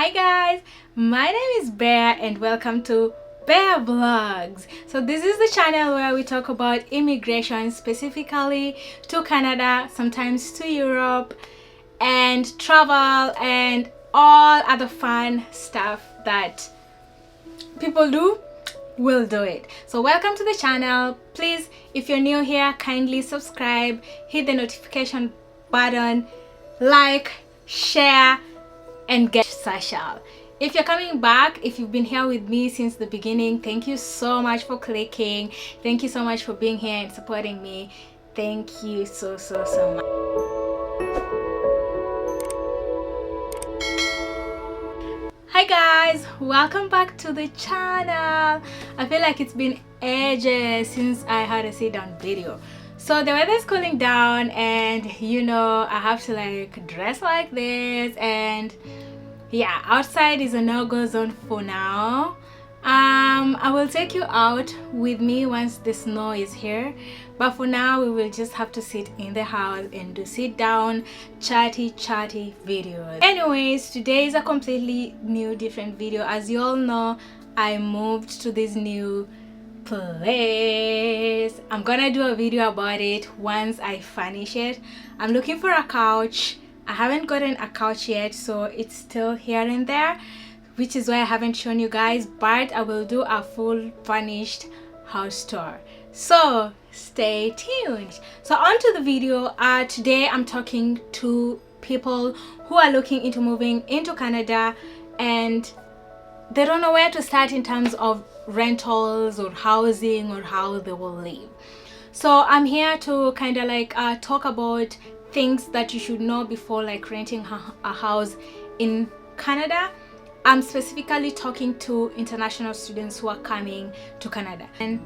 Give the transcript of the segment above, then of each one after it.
Hi guys, my name is Bear and welcome to Bear Vlogs. So this is the channel where we talk about immigration, specifically to Canada, sometimes to Europe, and travel and all other fun stuff that people do. We'll do it. So welcome to the channel. Please, if you're new here, kindly subscribe, hit the notification button, like, share, and get social. If you're coming back, if you've been here with me since the beginning, thank you so much for clicking. Thank you so much for being here and supporting me. Thank you so much. Hi guys, welcome back to the channel. I feel like it's been ages since I had a sit down video. So the weather is cooling down and I have to like dress like this, and yeah, outside is a no-go zone for now. I will take you out with me once the snow is here, but for now we will just have to sit in the house and do sit down chatty videos. Anyways, today is a completely new different video. As you all know, I moved to this new place. I'm gonna do a video about it once I finish it. I'm looking for a couch. I haven't gotten a couch yet, so it's still here and there, which is why I haven't shown you guys, but I will do a full furnished house tour, so stay tuned. So on to the video. Today I'm talking to people who are looking into moving into Canada and they don't know where to start in terms of rentals or housing or how they will live. So I'm here to kind of like talk about things that you should know before like renting a house in Canada. I'm specifically talking to international students who are coming to Canada, and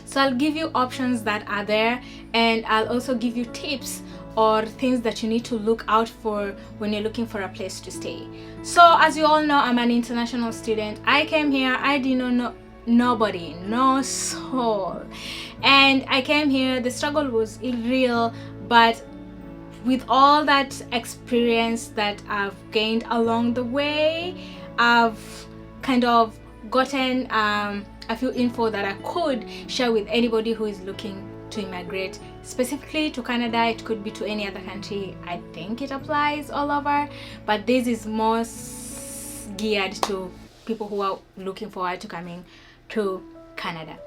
so I'll give you options that are there, and I'll also give you tips or things that you need to look out for when you're looking for a place to stay. So as you all know, I'm an international student. I came here, I did not know nobody, no soul, and I came here. The struggle was real, but with all that experience that I've gained along the way, I've kind of gotten a few info that I could share with anybody who is looking to immigrate, specifically to Canada. It could be to any other country. I think it applies all over, but this is more geared to people who are looking forward to coming to Canada.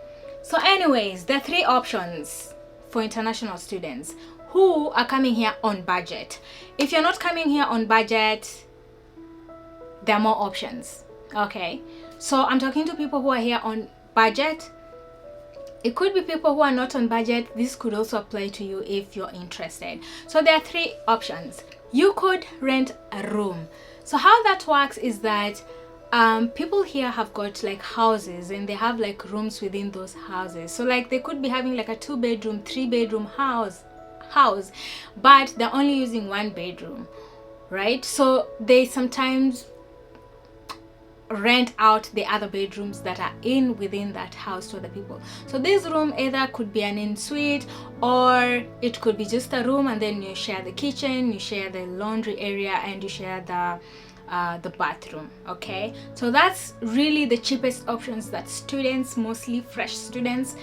So anyways, there are three options for international students who are coming here on budget. If you're not coming here on budget, there are more options. Okay, so I'm talking to people who are here on budget. It could be people who are not on budget. This could also apply to you if you're interested. So there are three options. You could rent a room. So how that works is that people here have got like houses and they have like rooms within those houses. So like they could be having like a 2-bedroom, 3-bedroom house, but they're only using 1 bedroom, right? So they sometimes rent out the other bedrooms that are within that house to other people. So this room either could be an in-suite, or it could be just a room and then you share the kitchen, you share the laundry area, and you share the bathroom. Okay, so that's really the cheapest options that students, mostly fresh students,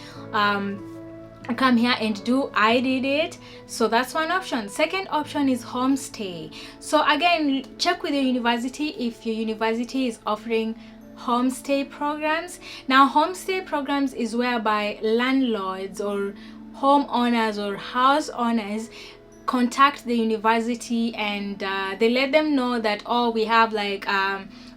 come here and do. I did it, so that's one option. Second option is homestay. So again, check with your university if your university is offering homestay programs. Now homestay programs is whereby landlords or homeowners or house owners contact the university and they let them know that, oh, we have like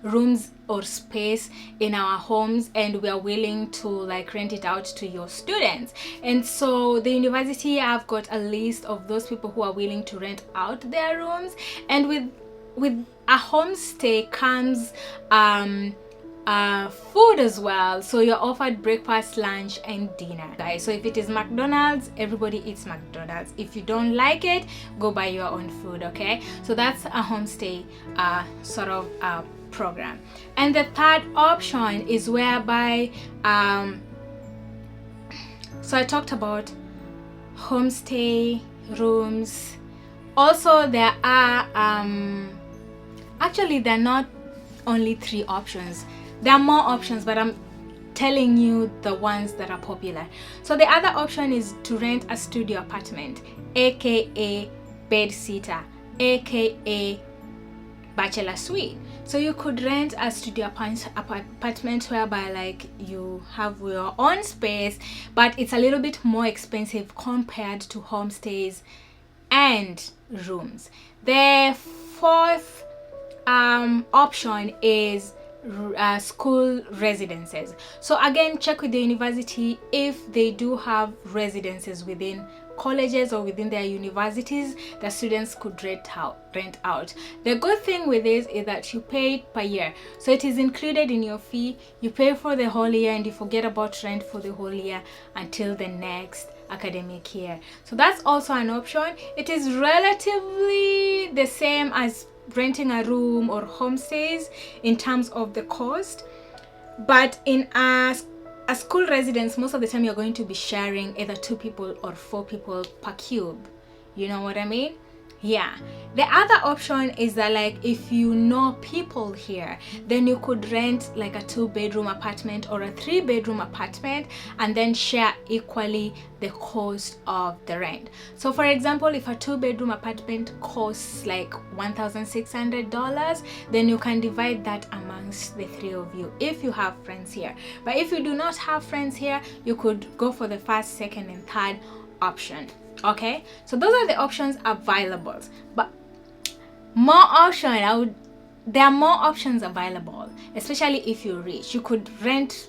rooms or space in our homes and we are willing to like rent it out to your students. And so the university have got a list of those people who are willing to rent out their rooms, and with a homestay comes food as well. So you're offered breakfast, lunch, and dinner, guys. So if it is McDonald's, everybody eats McDonald's. If you don't like it, go buy your own food. Okay, so that's a homestay sort of program. And the third option is whereby so I talked about homestay rooms. Also there are actually they're not only 3 options. There are more options, but I'm telling you the ones that are popular. So the other option is to rent a studio apartment, aka bed sitter, aka bachelor suite. So you could rent a studio apartment whereby like you have your own space, but it's a little bit more expensive compared to homestays and rooms. The fourth option is school residences. So again, check with the university if they do have residences within colleges or within their universities that students could rent out. The good thing with this is that you pay it per year, so it is included in your fee. You pay for the whole year and you forget about rent for the whole year until the next academic year. So that's also an option. It is relatively the same as renting a room or homestays in terms of the cost, but in a school residence, most of the time you're going to be sharing either 2 people or 4 people per cube. You know what I mean? Yeah. The other option is that like if you know people here, then you could rent like a 2-bedroom apartment or a 3-bedroom apartment and then share equally the cost of the rent. So for example, if a 2-bedroom apartment costs like $1,600, then you can divide that amongst the 3 of you if you have friends here. But if you do not have friends here, you could go for the first, second and third option. Okay, so those are the options available, but there are more options available, especially if you're rich. You could rent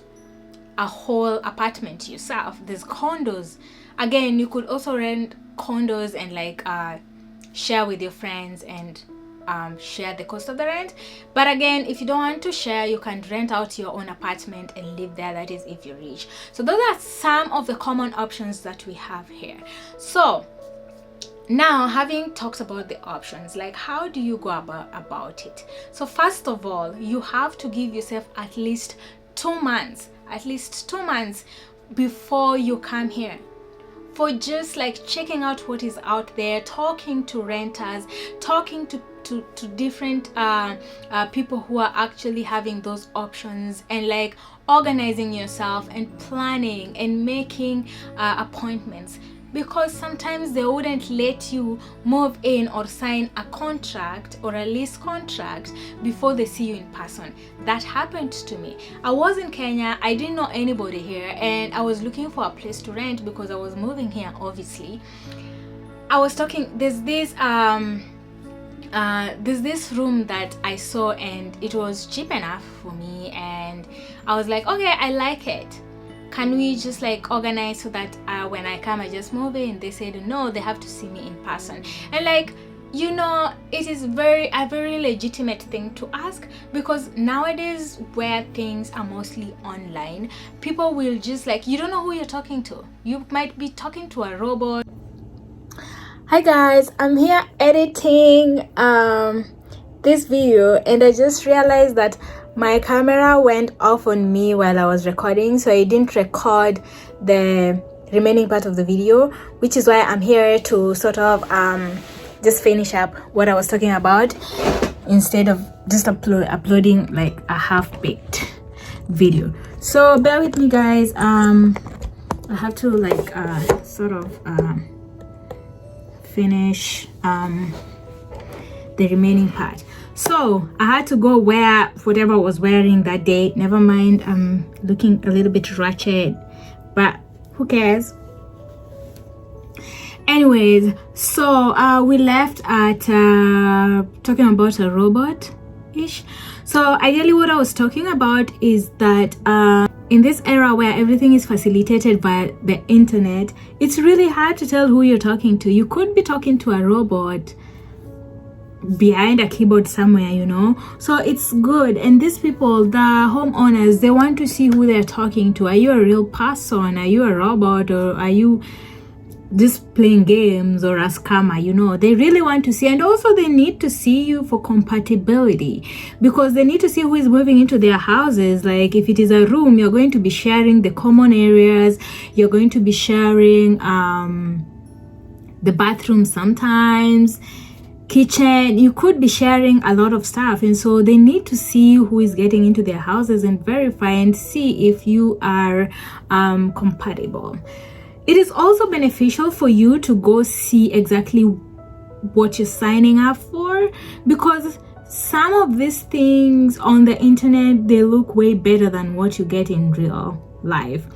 a whole apartment yourself. There's condos. Again, you could also rent condos and like share with your friends and share the cost of the rent. But again, if you don't want to share, you can rent out your own apartment and live there. That is if you're rich. So those are some of the common options that we have here. So now, having talked about the options, like how do you go about it? So first of all, you have to give yourself at least 2 months before you come here, for just like checking out what is out there, talking to renters, talking to different people who are actually having those options, and like organizing yourself and planning and making appointments, because sometimes they wouldn't let you move in or sign a contract or a lease contract before they see you in person. That happened to me. I was in Kenya, I didn't know anybody here, and I was looking for a place to rent because I was moving here. Obviously, I was talking, there's this room that I saw and it was cheap enough for me, and I was like, okay, I like it. Can we just like organize so that when I come I just move in? They said no, they have to see me in person. And like, you know, it is a very legitimate thing to ask, because nowadays where things are mostly online, people will just like, you don't know who you're talking to. You might be talking to a robot. Hi guys, I'm here editing this video, and I just realized that my camera went off on me while I was recording, so I didn't record the remaining part of the video, which is why I'm here to sort of just finish up what I was talking about instead of just uploading like a half-baked video. So bear with me guys. I have to like sort of finish the remaining part. So I had to go wear whatever I was wearing that day. Never mind, I'm looking a little bit ratchet, but who cares? Anyways, so we left at talking about a robot ish. So ideally what I was talking about is that in this era where everything is facilitated by the internet, it's really hard to tell who you're talking to. You could be talking to a robot behind a keyboard somewhere, you know. So it's good. And these people, the homeowners, they want to see who they're talking to. Are you a real person? Are you a robot? Or are you just playing games or a scammer? You know, they really want to see. And also they need to see you for compatibility, because they need to see who is moving into their houses. Like if it is a room, you're going to be sharing the common areas, you're going to be sharing the bathroom sometimes, kitchen. You could be sharing a lot of stuff, and so they need to see who is getting into their houses and verify and see if you are compatible. It is also beneficial for you to go see exactly what you're signing up for, because some of these things on the internet, they look way better than what you get in real life.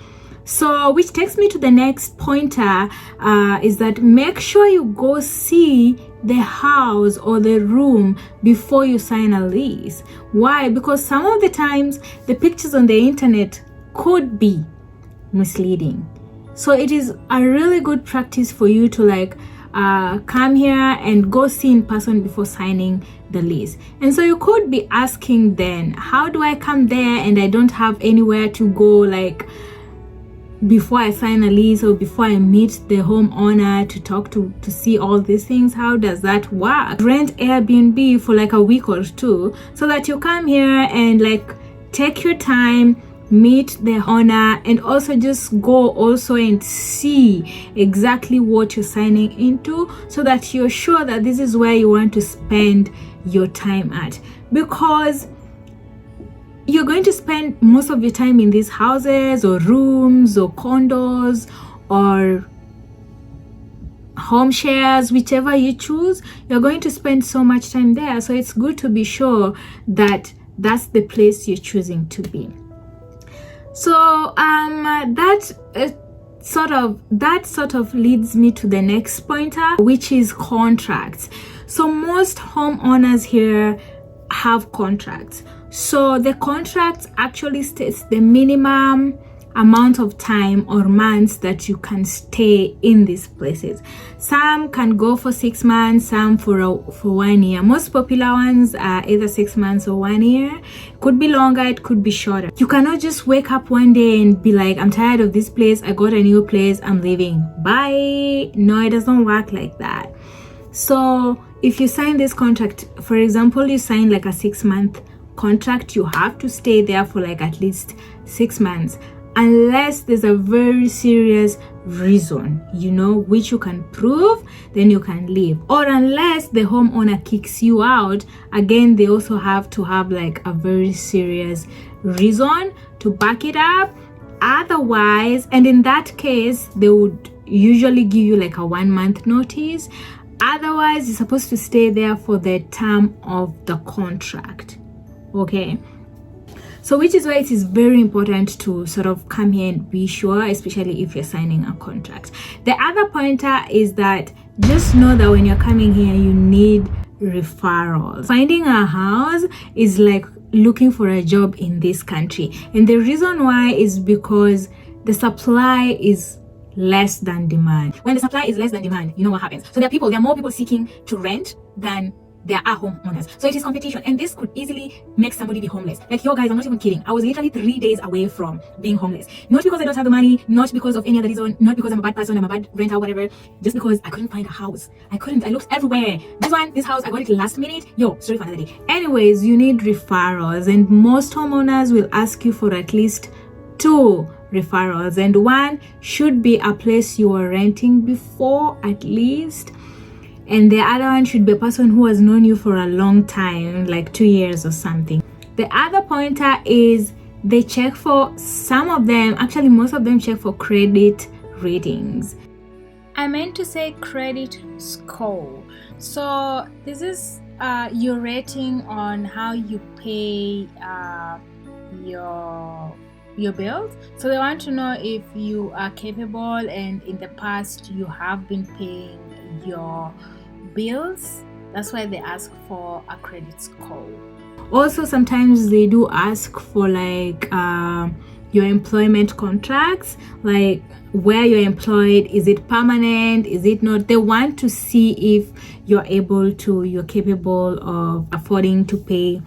So, which takes me to the next pointer, is that make sure you go see the house or the room before you sign a lease. Why? Because some of the times the pictures on the internet could be misleading. So it is a really good practice for you to like come here and go see in person before signing the lease. And so you could be asking then, how do I come there and I don't have anywhere to go, like before I sign a lease or before I meet the homeowner to talk to see all these things? How does that work? Rent Airbnb for like a week or two so that you come here and like take your time, meet the owner, and also just go also and see exactly what you're signing into so that you're sure that this is where you want to spend your time at, because you're going to spend most of your time in these houses or rooms or condos or home shares, whichever you choose. You're going to spend so much time there, so it's good to be sure that that's the place you're choosing to be. So that sort of leads me to the next pointer, which is contracts. So most homeowners here have contracts. So the contract actually states the minimum amount of time or months that you can stay in these places. Some can go for 6 months, some for 1 year. Most popular ones are either 6 months or 1 year. It could be longer, it could be shorter. You cannot just wake up one day and be like, I'm tired of this place, I got a new place, I'm leaving, bye. No, it doesn't work like that. So if you sign this contract, for example, you sign like a 6-month contract, you have to stay there for like at least 6 months, unless there's a very serious reason, which you can prove, then you can leave. Or unless the homeowner kicks you out, again, they also have to have like a very serious reason to back it up. Otherwise, and in that case, they would usually give you like a 1-month notice. Otherwise, you're supposed to stay there for the term of the contract. Okay, so which is why it is very important to sort of come here and be sure, especially if you're signing a contract. The other pointer is that just know that when you're coming here, you need referrals. Finding a house is like looking for a job in this country, and the reason why is because the supply is less than demand. When the supply is less than demand, you know what happens? So there are more people seeking to rent than there are homeowners. So it is competition, and this could easily make somebody be homeless. Like, yo guys, I'm not even kidding. I was literally 3 days away from being homeless. Not because I don't have the money, not because of any other reason, not because I'm a bad person, I'm a bad renter, whatever. Just because I couldn't find a house. I looked everywhere. This house, I got it last minute. Yo, sorry for another day. Anyways, you need referrals, and most homeowners will ask you for at least 2 referrals, and one should be a place you were renting before at least, and the other one should be a person who has known you for a long time, like 2 years or something. The other pointer is they check for, some of them, actually most of them, check for credit ratings. I meant to say credit score. So this is your rating on how you pay your bills. So they want to know if you are capable and in the past you have been paying your bills. That's why they ask for a credit score. Also, sometimes they do ask for like your employment contracts, like where you're employed, is it permanent, is it not? They want to see if you're capable of affording to pay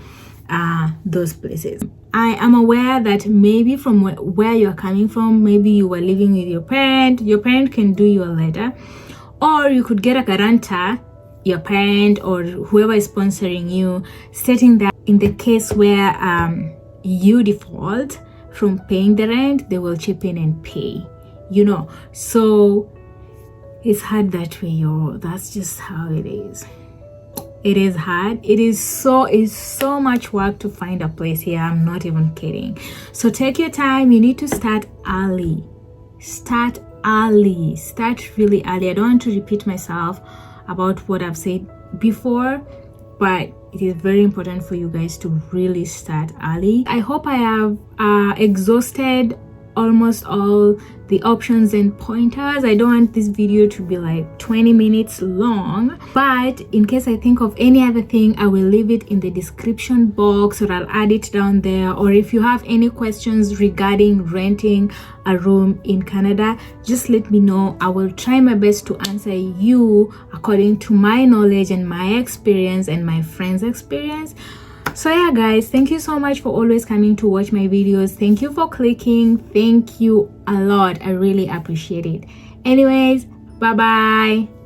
those places. I am aware that maybe from where you're coming from, maybe you were living with your parent can do you a letter, or you could get a guarantor, your parent or whoever is sponsoring you, stating that in the case where you default from paying the rent, they will chip in and pay, so it's hard that way, that's just how it is. it is hard. It's so much work to find a place here. I'm not even kidding. So take your time. You need to start early. Start early. Start really early. I don't want to repeat myself about what I've said before, but it is very important for you guys to really start early. I hope I have exhausted almost all the options and pointers. I don't want this video to be like 20 minutes long, but in case I think of any other thing, I will leave it in the description box, or I'll add it down there. Or if you have any questions regarding renting a room in Canada, just let me know. I will try my best to answer you according to my knowledge and my experience and my friends' experience. So yeah guys, thank you so much for always coming to watch my videos. Thank you for clicking. Thank you a lot. I really appreciate it. Anyways, bye bye.